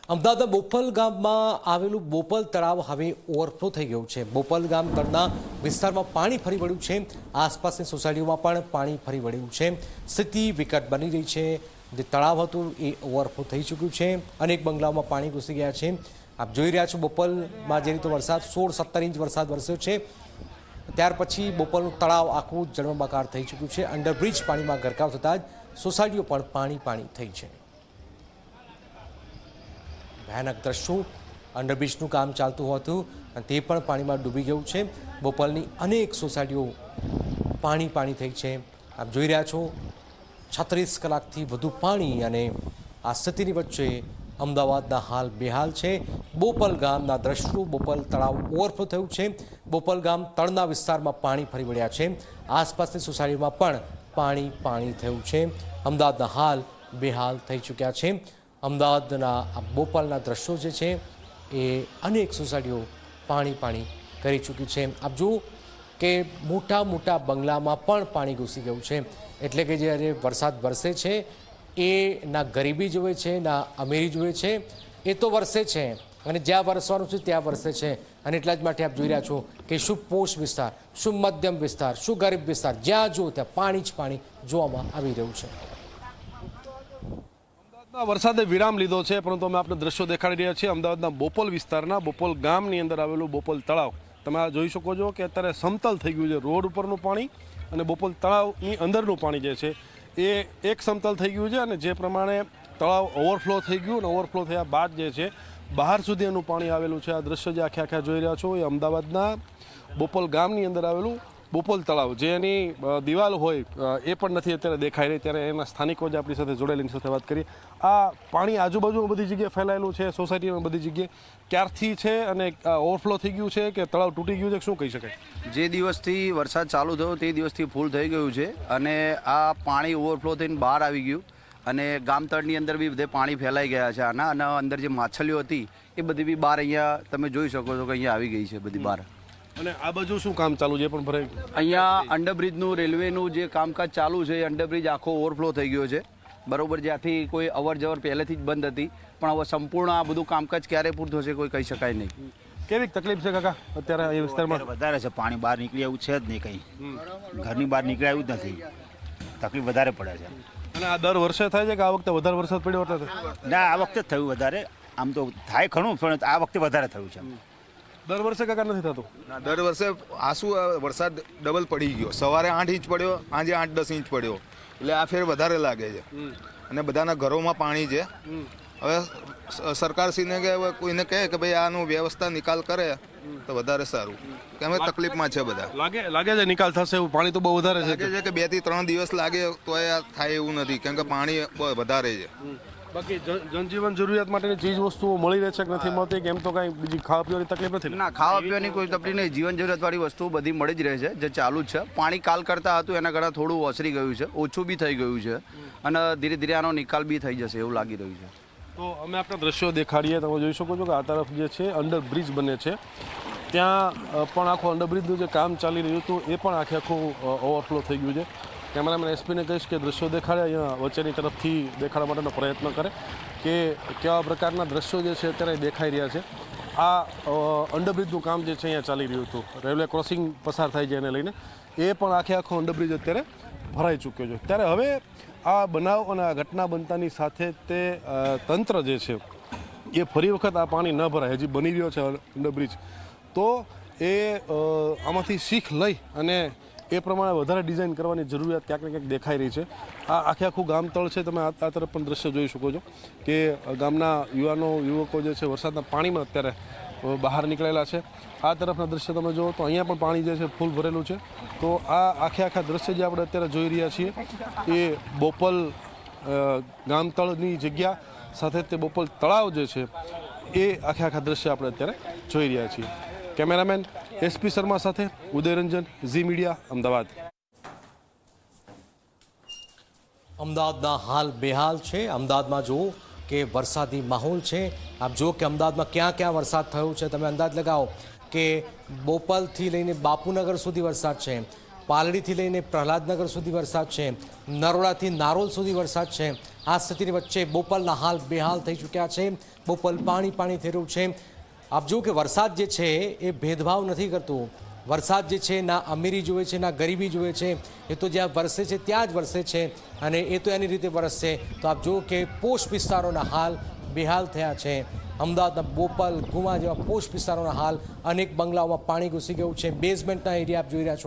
અમદાવાદના બોપલ ગામમાં આવેલું બોપલ તળાવ હવે ઓવરફ્લો થઈ ગયું છે। બોપલ ગામ તળના વિસ્તારમાં પાણી ફરી વળ્યું છે। આસપાસની સોસાયટીઓમાં પણ પાણી ફરી વળ્યું છે। સ્થિતિ વિકટ બની રહી છે। જે તળાવ હતું એ ઓવરફ્લો થઈ ચૂક્યું છે। અનેક બંગલાઓમાં પાણી ઘૂસી ગયા છે। આપ જોઈ રહ્યા છો બોપલમાં જે રીતે વરસાદ 16-17 ઇંચ વરસાદ વરસ્યો છે। ત્યાર પછી બોપલનું તળાવ આખું જળબંબાકાર થઈ ચૂક્યું છે। અંડરબ્રિજ પાણીમાં ગરકાવ થતાં જ સોસાયટીઓ પણ પાણી થઈ છે। ભયાનક દ્રશ્યો, અંડરબ્રિજનું કામ ચાલતું હતું અને તે પણ પાણીમાં ડૂબી ગયું છે। બોપલની અનેક સોસાયટીઓ પાણી થઈ છે। આપ જોઈ રહ્યા છો 36 કલાકથી વધુ પાણી અને આ સ્થિતિની વચ્ચે અમદાવાદના હાલ બેહાલ છે। બોપલ ગામના દ્રશ્યો, બોપલ તળાવ ઓવરફ્લો થયું છે। બોપલ ગામ તળના વિસ્તારમાં પાણી ફરી વળ્યા છે। આસપાસની સોસાયટીમાં પણ પાણી થયું છે। અમદાવાદના હાલ બેહાલ થઈ ચૂક્યા છે। અમદાવાદના આ બોપલના દ્રશ્યો જે છે એ અનેક સોસાયટીઓ પાણી કરી ચૂકી છે। આપ જુઓ કે મોટા બંગલામાં પણ પાણી ઘૂસી ગયું છે। એટલે કે જ્યારે વરસાદ વરસે છે એ ના ગરીબી જુએ છે ના અમીરી જુએ છે, એ તો વરસે છે અને જ્યાં વરસવાનું છે ત્યાં વરસે છે। અને એટલા જ માટે આપ જોઈ રહ્યા છો કે શું પોષ વિસ્તાર, શું મધ્યમ વિસ્તાર, શું ગરીબ વિસ્તાર, જ્યાં જુઓ ત્યાં પાણી જોવામાં આવી રહ્યું છે। વરસાદે વિરામ લીધો છે, પરંતુ અમે આપણે દ્રશ્યો દેખાડી રહ્યા છીએ અમદાવાદના બોપલ વિસ્તારના બોપલ ગામની અંદર આવેલું બોપલ તળાવ। તમે આ જોઈ શકો છો કે અત્યારે સમતલ થઈ ગયું છે। રોડ ઉપરનું પાણી અને બોપલ તળાવની અંદરનું પાણી જે છે એ એક સમતલ થઈ ગયું છે અને જે પ્રમાણે તળાવ ઓવરફ્લો થઈ ગયું અને ઓવરફ્લો થયા બાદ જે છે બહાર સુધી એનું પાણી આવેલું છે। આ દ્રશ્ય જે આખા જોઈ રહ્યા છો એ અમદાવાદના બોપલ ગામની અંદર આવેલું બોપલ તળાવ, જે એની દિવાલ હોય એ પણ નથી અત્યારે દેખાઈ રહી। ત્યારે એના સ્થાનિકો જે આપણી સાથે જોડાયેલી સાથે વાત કરીએ। આ પાણી આજુબાજુ બધી જગ્યાએ ફેલાયેલું છે, સોસાયટીમાં બધી જગ્યાએ ક્યારથી છે અને ઓવરફ્લો થઈ ગયું છે કે તળાવ તૂટી ગયું છે, શું કહી શકાય? જે દિવસથી વરસાદ ચાલુ થયો તે દિવસથી ફૂલ થઈ ગયું છે અને આ પાણી ઓવરફ્લો થઈને બહાર આવી ગયું અને ગામતળની અંદર બી બધે પાણી ફેલાઈ ગયા છે આના, અને અંદર જે માછલીઓ હતી એ બધી બી બહાર અહીંયા તમે જોઈ શકો છો કે અહીંયા આવી ગઈ છે બધી બહાર। અને આ બાજુ શું કામ ચાલુ છે પણ ભરાઈ? અહીંયા અંડરબ્રિજનું રેલવેનું જે કામકાજ ચાલુ છે, અંડરબ્રિજ આખો ઓવરફ્લો થઈ ગયો છે બરોબર, જ્યાંથી કોઈ અવર જવર પહેલેથી જ બંધ હતી, પણ હવે સંપૂર્ણ આ બધું કામકાજ ક્યારે પૂરું થશે કોઈ કહી શકાય નહીં। કેવી તકલીફ છે કાકા અત્યારે એ વિસ્તારમાં? વધારે છે, પાણી બહાર નીકળી આવ્યું છે જ નહીં, કંઈ ઘરની બહાર નીકળી આવ્યું જ નથી, તકલીફ વધારે પડે છે। અને આ દર વર્ષે થાય છે કે આ વખતે વધારે વરસાદ પડ્યો એટલે? ના, આ વખતે જ થયું વધારે, આમ તો થાય ખરું પણ આ વખતે વધારે થયું છે। દર વર્ષે કાકા નથી થતું? ના, દર વર્ષે વરસાદ ડબલ પડી ગયો। સવારે 8 ઇંચ પડ્યો, આજે 8-10 ઇંચ પડ્યો, એટલે આ ફેર વધારે લાગે છે અને બધાના ઘરોમાં પાણી છે। હવે સરકારશ્રીને કે કોઈને કહે કે ભાઈ આનું વ્યવસ્થા નિકાલ કરે તો વધારે સારું, કે અમે તકલીફમાં છે બધા। લાગે છે નિકાલ થશે એવું? પાણી તો બહુ વધારે છે, લાગે છે કે 2 થી 3 દિવસ લાગે તો થાય એવું નથી, કેમ કે પાણી વધારે છે। બાકી જનજીવન જરૂરિયાત માટેની ચીજ વસ્તુઓ મળી રહે છે કે નથી મળતી, કે એમ તો કાંઈ બીજી ખાવા પીવાની તકલીફ નથી? ના, ખાવા પીવાની કોઈ તકલીફ નહીં, જીવન જરૂરિયાતવાળી વસ્તુઓ બધી મળી જ રહે છે, જે ચાલુ જ છે। પાણી કાલ કરતાં હતું એના કરતાં થોડું ઓસરી ગયું છે, ઓછું બી થઈ ગયું છે અને ધીરે ધીરે આનો નિકાલ બી થઈ જશે એવું લાગી રહ્યું છે। તો અમે આપણા દ્રશ્યો દેખાડીએ, તમે જોઈ શકો છો કે આ તરફ જે છે અંડરબ્રિજ બને છે, ત્યાં પણ આખું અંડરબ્રિજનું જે કામ ચાલી રહ્યું હતું એ પણ આખું ઓવરફ્લો થઈ ગયું છે। કેમેરામેન એસપીને કહીશ કે દ્રશ્યો દેખાડે, અહીંયા વચ્ચેની તરફથી દેખાડવા માટેનો પ્રયત્ન કરે કે કેવા પ્રકારના દ્રશ્યો જે છે અત્યારે દેખાઈ રહ્યા છે। આ અંડરબ્રિજનું કામ જે છે અહીંયા ચાલી રહ્યું હતું, રેલવે ક્રોસિંગ પસાર થાય છે એને લઈને, એ પણ આખો અંડરબ્રિજ અત્યારે ભરાઈ ચૂક્યો છે। ત્યારે હવે આ બનાવ અને આ ઘટના બનતાની સાથે તે તંત્ર જે છે એ ફરી વખત આ પાણી ન ભરાય, હજી બની રહ્યો છે અંડરબ્રિજ, તો એ આમાંથી શીખ લઈ અને એ પ્રમાણે વધારે ડિઝાઇન કરવાની જરૂરિયાત ક્યાંક ને ક્યાંક દેખાઈ રહી છે। આ આખું ગામતળ છે, તમે આ તરફ પણ દ્રશ્ય જોઈ શકો છો કે ગામના યુવકો જે છે વરસાદના પાણીમાં અત્યારે બહાર નીકળેલા છે। આ તરફના દ્રશ્ય તમે જુઓ તો અહીંયા પણ પાણી જે છે ફૂલ ભરેલું છે। તો આ આખા દ્રશ્ય જે આપણે અત્યારે જોઈ રહ્યા છીએ એ બોપલ ગામતળની જગ્યા સાથે તે બોપલ તળાવ જે છે એ આખા દ્રશ્ય આપણે અત્યારે જોઈ રહ્યા છીએ। કેમેરામેન એસપી શર્મા સાથે ઉદયરંજન, ઝી મીડિયા, અમદાવાદ। અમદાવાદના હાલ બેહાલ છે। અમદાવાદમાં જુઓ કે વરસાદી માહોલ છે। આપ જુઓ કે અમદાવાદમાં ક્યાં વરસાદ થયો છે, તમે અંદાજ લગાવો કે બોપલથી લઈને બાપુનગર સુધી વરસાદ છે, પાલડીથી લઈને પ્રહલાદનગર સુધી વરસાદ છે, નરોડાથી નારોલ સુધી વરસાદ છે। આ સ્થિતિની વચ્ચે બોપલના હાલ બેહાલ થઈ ચૂક્યા છે। બોપલ પાણી થઈ રહ્યું છે। આપ જુઓ કે વરસાદ જે છે એ ભેદભાવ નથી કરતો। વરસાદ જે છે ના અમીરી જોવે છે ના ગરીબી જોવે છે, એ તો જ્યાં વરસે છે ત્યાં જ વરસે છે અને એ તો એની રીતે વરસશે। તો આપ જુઓ કે પોષ વિસ્તારોના હાલ બેહાલ થયા છે। અમદાવાદના બોપલ, ગુમા જેવા પોષ વિસ્તારોના હાલ અનેક બંગલાઓમાં પાણી ઘૂસી ગયું છે। બેઝમેન્ટના એરિયા આપ જોઈ રહ્યા છો।